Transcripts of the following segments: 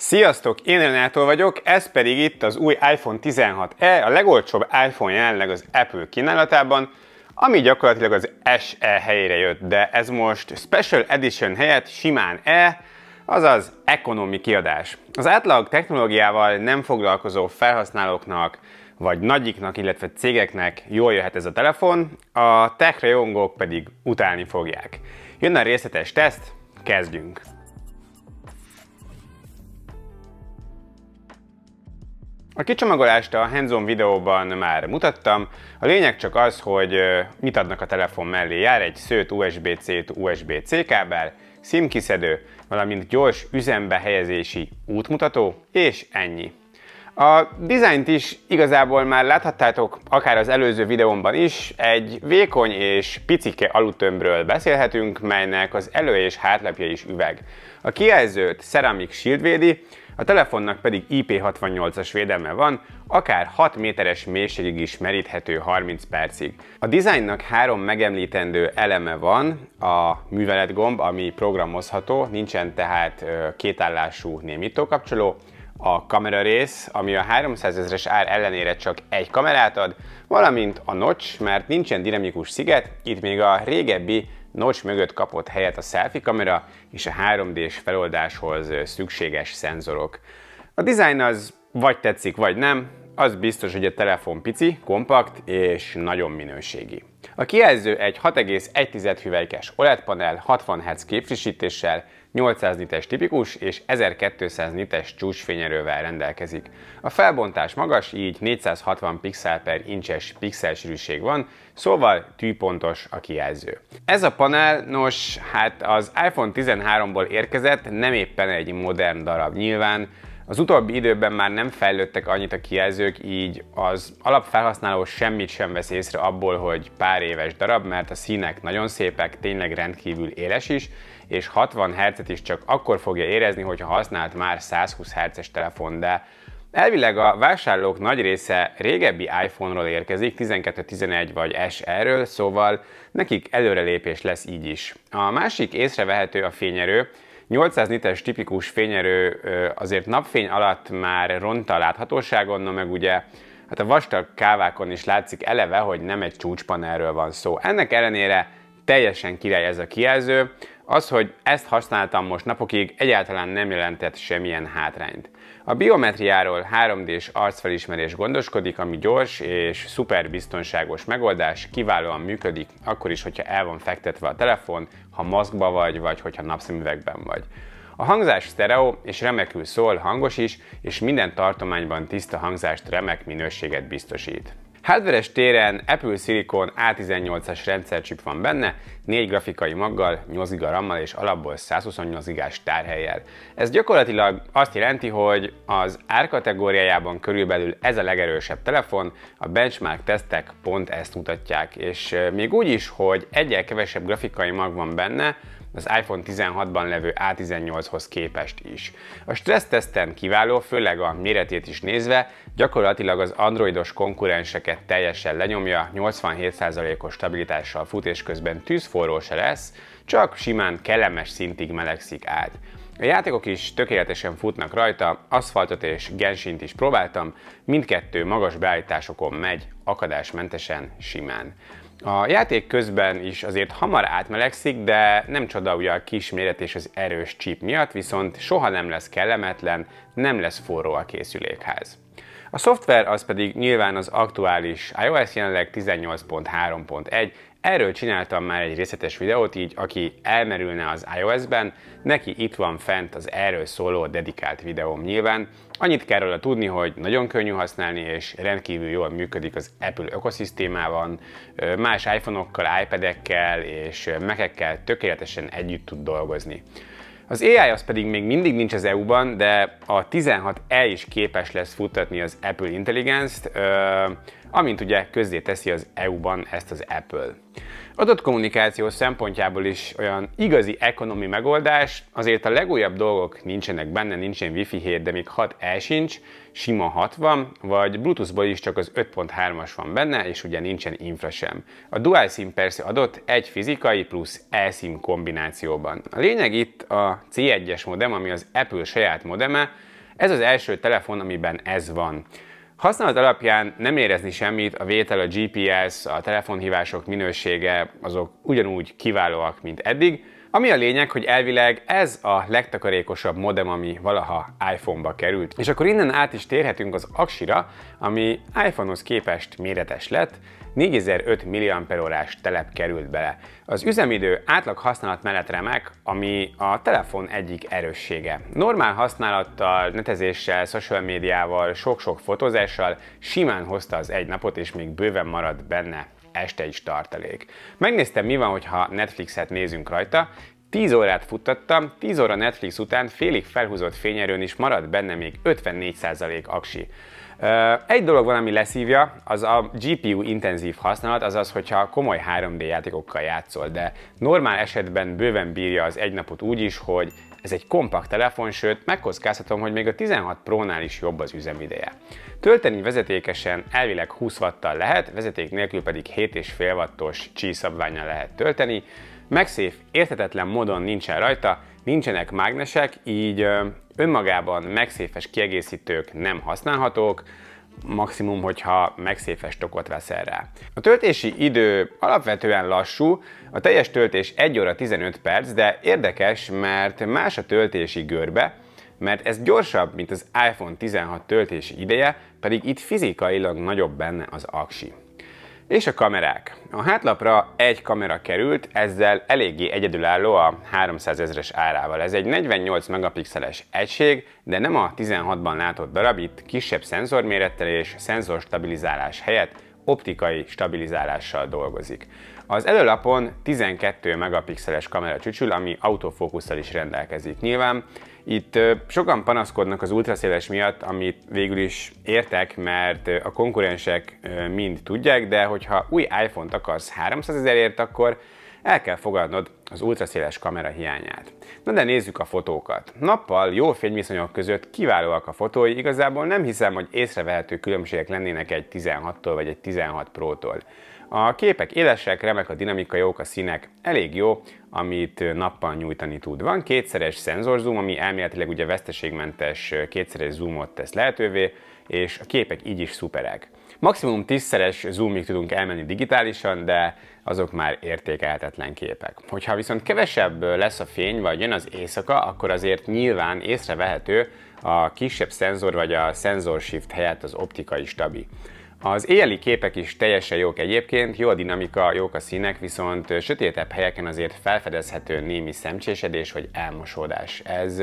Sziasztok, én Renától vagyok, ez pedig itt az új iPhone 16e, a legolcsóbb iPhone jelenleg az Apple kínálatában, ami gyakorlatilag az SE helyére jött, de ez most Special Edition helyett simán E, azaz economy kiadás. Az átlag technológiával nem foglalkozó felhasználóknak, vagy nagyiknak, illetve cégeknek jól jöhet ez a telefon, a tech rajongók pedig utálni fogják. Jön a részletes teszt, kezdjünk! A kicsomagolást a hands-on videóban már mutattam, a lényeg csak az, hogy mit adnak a telefon mellé. Jár egy szőtt USB-C USB-C kábel, SIM kiszedő, valamint gyors üzembe helyezési útmutató, és ennyi. A dizájnt is igazából már láthattátok, akár az előző videómban is, egy vékony és picike alutömbről beszélhetünk, melynek az elő- és hátlapja is üveg. A kijelzőt Ceramic Shield védi, a telefonnak pedig IP68-as védelme van, akár 6 méteres mélységig is meríthető 30 percig. A dizájnnak 3 megemlítendő eleme van, a műveletgomb, ami programozható, nincsen tehát kétállású némítókapcsoló, a kamera rész, ami a 300 000-es ár ellenére csak egy kamerát ad, valamint a notch, mert nincsen dinamikus sziget, itt még a régebbi notch mögött kapott helyet a selfie kamera és a 3D-s feloldáshoz szükséges szenzorok. A dizájn az vagy tetszik, vagy nem, az biztos, hogy a telefon pici, kompakt és nagyon minőségi. A kijelző egy 6,1 hüvelykes OLED panel 60 Hz képfrissítéssel, 800 nites tipikus és 1200 nites csúcsfényerővel rendelkezik. A felbontás magas, így 460 pixel per incses pixelsűrűség van, szóval tűpontos a kijelző. Ez a panel, nos, hát az iPhone 13-ból érkezett, nem éppen egy modern darab. Nyilván az utóbbi időben már nem fejlődtek annyit a kijelzők, így az alapfelhasználó semmit sem vesz észre abból, hogy pár éves darab, mert a színek nagyon szépek, tényleg rendkívül éles is, és 60 Hz-et is csak akkor fogja érezni, hogyha használt már 120 Hz-es telefon, de elvileg a vásárlók nagy része régebbi iPhone-ról érkezik, 12-11 vagy SE-ről, szóval nekik előrelépés lesz így is. A másik észrevehető a fényerő. 800 nites tipikus fényerő azért napfény alatt már ronta a láthatóságon, na meg ugye hát a vastag kávákon is látszik eleve, hogy nem egy csúcspanelről van szó. Ennek ellenére teljesen király ez a kijelző. Az, hogy ezt használtam most napokig, egyáltalán nem jelentett semmilyen hátrányt. A biometriáról 3D-s arcfelismerés gondoskodik, ami gyors és szuper biztonságos megoldás, kiválóan működik, akkor is, hogyha el van fektetve a telefon, ha maszkba vagy hogyha napszemüvegben vagy. A hangzás sztereó és remekül szól, hangos is, és minden tartományban tiszta hangzást, remek minőséget biztosít. Hardveres téren Apple Silicon A18-as rendszercsip van benne, 4 grafikai maggal, 8 GB RAM-mal és alapból 128 GB-s tárhellyel. Ez gyakorlatilag azt jelenti, hogy az árkategóriájában körülbelül ez a legerősebb telefon, a benchmark tesztek pont ezt mutatják, és még úgy is, hogy egyel kevesebb grafikai mag van benne, az iPhone 16-ban levő A18-hoz képest is. A stressztesten kiváló, főleg a méretét is nézve, gyakorlatilag az androidos konkurenseket teljesen lenyomja, 87%-os stabilitással fut és közben tűzforró se lesz, csak simán kellemes szintig melegszik át. A játékok is tökéletesen futnak rajta, Aszfaltot és Genshint is próbáltam, mindkettő magas beállításokon megy, akadásmentesen, simán. A játék közben is azért hamar átmelegszik, de nem csoda ugye a kis méret és az erős chip miatt, viszont soha nem lesz kellemetlen, nem lesz forró a készülékház. A szoftver az pedig nyilván az aktuális iOS, jelenleg 18.3.1, erről csináltam már egy részletes videót, így aki elmerülne az iOS-ben, neki itt van fent az erről szóló dedikált videóm nyilván. Annyit kell róla tudni, hogy nagyon könnyű használni és rendkívül jól működik az Apple ökoszisztémában, más iPhone-okkal, iPad-ekkel és Mac-ekkel tökéletesen együtt tud dolgozni. Az AI az pedig még mindig nincs az EU-ban, de a 16e is képes lesz futtatni az Apple Intelligence-t, amint ugye közzéteszi az EU-ban ezt az Apple. Adatkommunikáció szempontjából is olyan igazi economy megoldás, azért a legújabb dolgok nincsenek benne, nincsen Wi-Fi 7, de még 6E sincs, sima 6 van, vagy Bluetooth-ból is csak az 5.3-as van benne, és ugye nincsen infra sem. A Dual SIM persze adott egy fizikai plusz eSIM kombinációban. A lényeg itt a C1-es modem, ami az Apple saját modeme, Ez az első telefon, amiben ez van. Használat alapján nem érezni semmit, a vétel, a GPS, a telefonhívások minősége azok ugyanúgy kiválóak, mint eddig. Ami a lényeg, hogy elvileg ez a legtakarékosabb modem, ami valaha iPhone-ba került. És akkor innen át is térhetünk az aksira, ami iPhone-hoz képest méretes lett, 4005 mAh telep került bele. Az üzemidő átlag használat mellett remek, ami a telefon egyik erőssége. Normál használattal, netezéssel, social médiával, sok-sok fotózással simán hozta az egy napot, és még bőven maradt benne este is tartalék. Megnéztem, mi van, hogyha Netflixet nézünk rajta. 10 órát futtattam, 10 óra Netflix után félig felhúzott fényerőn is maradt benne még 54% aksi. Egy dolog van, ami leszívja, az a GPU intenzív használat, azaz, hogyha komoly 3D játékokkal játszol, de normál esetben bőven bírja az egy napot úgy is, hogy ez egy kompakt telefon, sőt, megkockáztatom, hogy még a 16 Pro-nál is jobb az üzemideje. Tölteni vezetékesen elvileg 20 wattal lehet, vezeték nélkül pedig 7,5 wattos csíszabvánnyal lehet tölteni. MagSafe érthetetlen módon nincsen rajta, nincsenek mágnesek, így önmagában MagSafe-es kiegészítők nem használhatók, maximum, hogyha MagSafe-es tokot veszel rá. A töltési idő alapvetően lassú, a teljes töltés 1 óra 15 perc, de érdekes, mert más a töltési görbe, mert ez gyorsabb, mint az iPhone 16 töltési ideje, pedig itt fizikailag nagyobb benne az aksi. És a kamerák. A hátlapra egy kamera került, ezzel eléggé egyedülálló a 300 000-es árával. Ez egy 48 megapixeles egység, de nem a 16-ban látott darab, itt kisebb szenzormérettel és szenzorstabilizálás helyett optikai stabilizálással dolgozik. Az előlapon 12 megapixeles kamera csücsül, ami autofókusszal is rendelkezik. Nyilván itt sokan panaszkodnak az ultraszéles miatt, amit végül is értek, mert a konkurensek mind tudják, de hogyha új iPhone-t akarsz 300 000-ért, akkor el kell fogadnod az ultraszéles kamera hiányát. Na de nézzük a fotókat. Nappal jó fényviszonyok között kiválóak a fotói, igazából nem hiszem, hogy észrevehető különbségek lennének egy 16-tól vagy egy 16 Pro-tól. A képek élesek, remek a dinamika, jók a színek, elég jó, amit nappal nyújtani tud. Van kétszeres szenzorzoom, ami elméletileg ugye veszteségmentes kétszeres zoomot tesz lehetővé, és a képek így is szuperek. Maximum 10-szeres zoomig tudunk elmenni digitálisan, de azok már értékelhetetlen képek. Hogyha viszont kevesebb lesz a fény, vagy jön az éjszaka, akkor azért nyilván észrevehető a kisebb szenzor, vagy a senzor shift helyett az optikai stabi. Az éjjeli képek is teljesen jók egyébként, jó a dinamika, jók a színek, viszont sötétebb helyeken azért felfedezhető némi szemcsésedés vagy elmosódás. Ez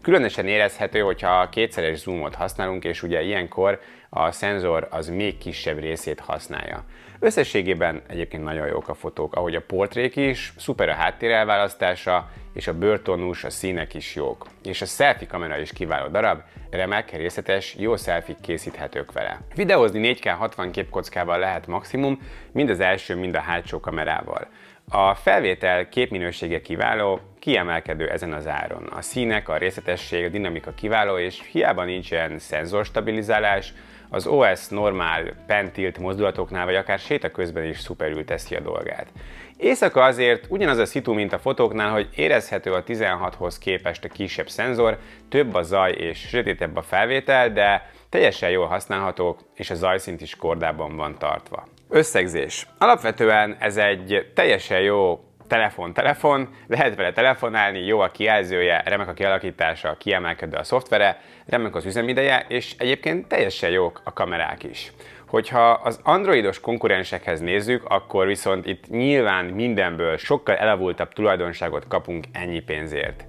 különösen érezhető, hogyha kétszeres zoomot használunk, és ugye ilyenkor a szenzor az még kisebb részét használja. Összességében egyébként nagyon jók a fotók, ahogy a portrék is, szuper a háttér elválasztása, és a bőrtónus, a színek is jók. És a selfie kamera is kiváló darab, remek, részletes, jó selfie készíthetők vele. Videózni 4K 60 képkockával lehet maximum, mind az első, mind a hátsó kamerával. A felvétel képminősége kiváló, kiemelkedő ezen az áron. A színek, a részletesség, a dinamika kiváló, és hiába nincsen szenzorstabilizálás, az OS normál pen-tilt mozdulatoknál, vagy akár séta közben is szuperül teszi a dolgát. Éjszaka azért ugyanaz a szitu, mint a fotóknál, hogy érezhető a 16-hoz képest a kisebb szenzor, több a zaj és sötétebb a felvétel, de teljesen jól használhatók, és a zajszint is kordában van tartva. Összegzés. Alapvetően ez egy teljesen jó telefon, lehet vele telefonálni, jó a kijelzője, remek a kialakítása, kiemelkedő a szoftvere, remek az üzemideje, és egyébként teljesen jók a kamerák is. Hogyha az androidos konkurensekhez nézzük, akkor viszont itt nyilván mindenből sokkal elavultabb tulajdonságot kapunk ennyi pénzért.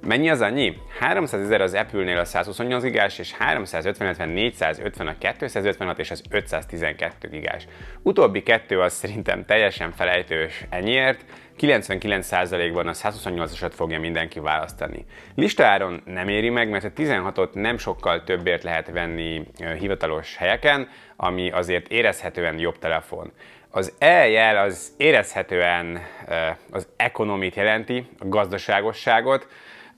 Mennyi az annyi? 300 000 az Apple-nél a 128 gigás, és 350, 450 a 256 és az 512 gigás. Utóbbi kettő az szerintem teljesen felejtős ennyiért, 99%-ban a 128-asat fogja mindenki választani. Listaáron nem éri meg, mert a 16-ot nem sokkal többért lehet venni hivatalos helyeken, ami azért érezhetően jobb telefon. Az E-jel az érezhetően az economit jelenti, a gazdaságosságot.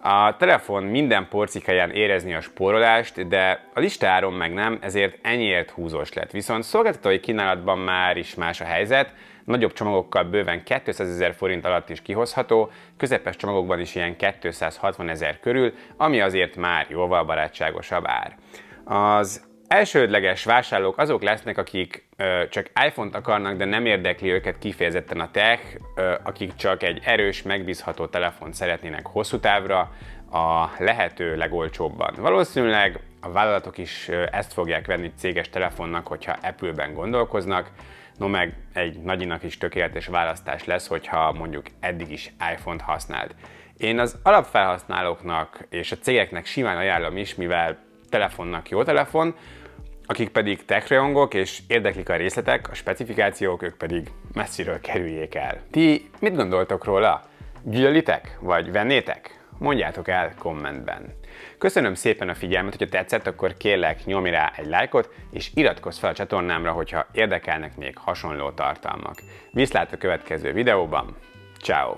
A telefon minden porcikáján érezni a spórolást, de a listáron meg nem, ezért ennyiért húzós lett. Viszont szolgáltatói kínálatban már is más a helyzet, nagyobb csomagokkal bőven 200 000 forint alatt is kihozható, közepes csomagokban is ilyen 260 000 körül, ami azért már jóval barátságosabb ár. Az elsődleges vásárlók azok lesznek, akik csak iPhone-t akarnak, de nem érdekli őket kifejezetten a tech, akik csak egy erős, megbízható telefont szeretnének hosszú távra, a lehető legolcsóbban. Valószínűleg a vállalatok is ezt fogják venni céges telefonnak, hogyha Apple-ben gondolkoznak, no meg egy nagyinak is tökéletes választás lesz, hogyha mondjuk eddig is iPhone-t használt. Én az alapfelhasználóknak és a cégeknek simán ajánlom is, mivel telefonnak jó telefon, akik pedig tech-rajongók és érdeklik a részletek, a specifikációk, ők pedig messziről kerüljék el. Ti mit gondoltok róla? Gyűlölitek? Vagy vennétek? Mondjátok el kommentben. Köszönöm szépen a figyelmet, hogyha tetszett, akkor kérlek nyomj rá egy lájkot, és iratkozz fel a csatornámra, hogyha érdekelnek még hasonló tartalmak. Viszlát a következő videóban. Ciao.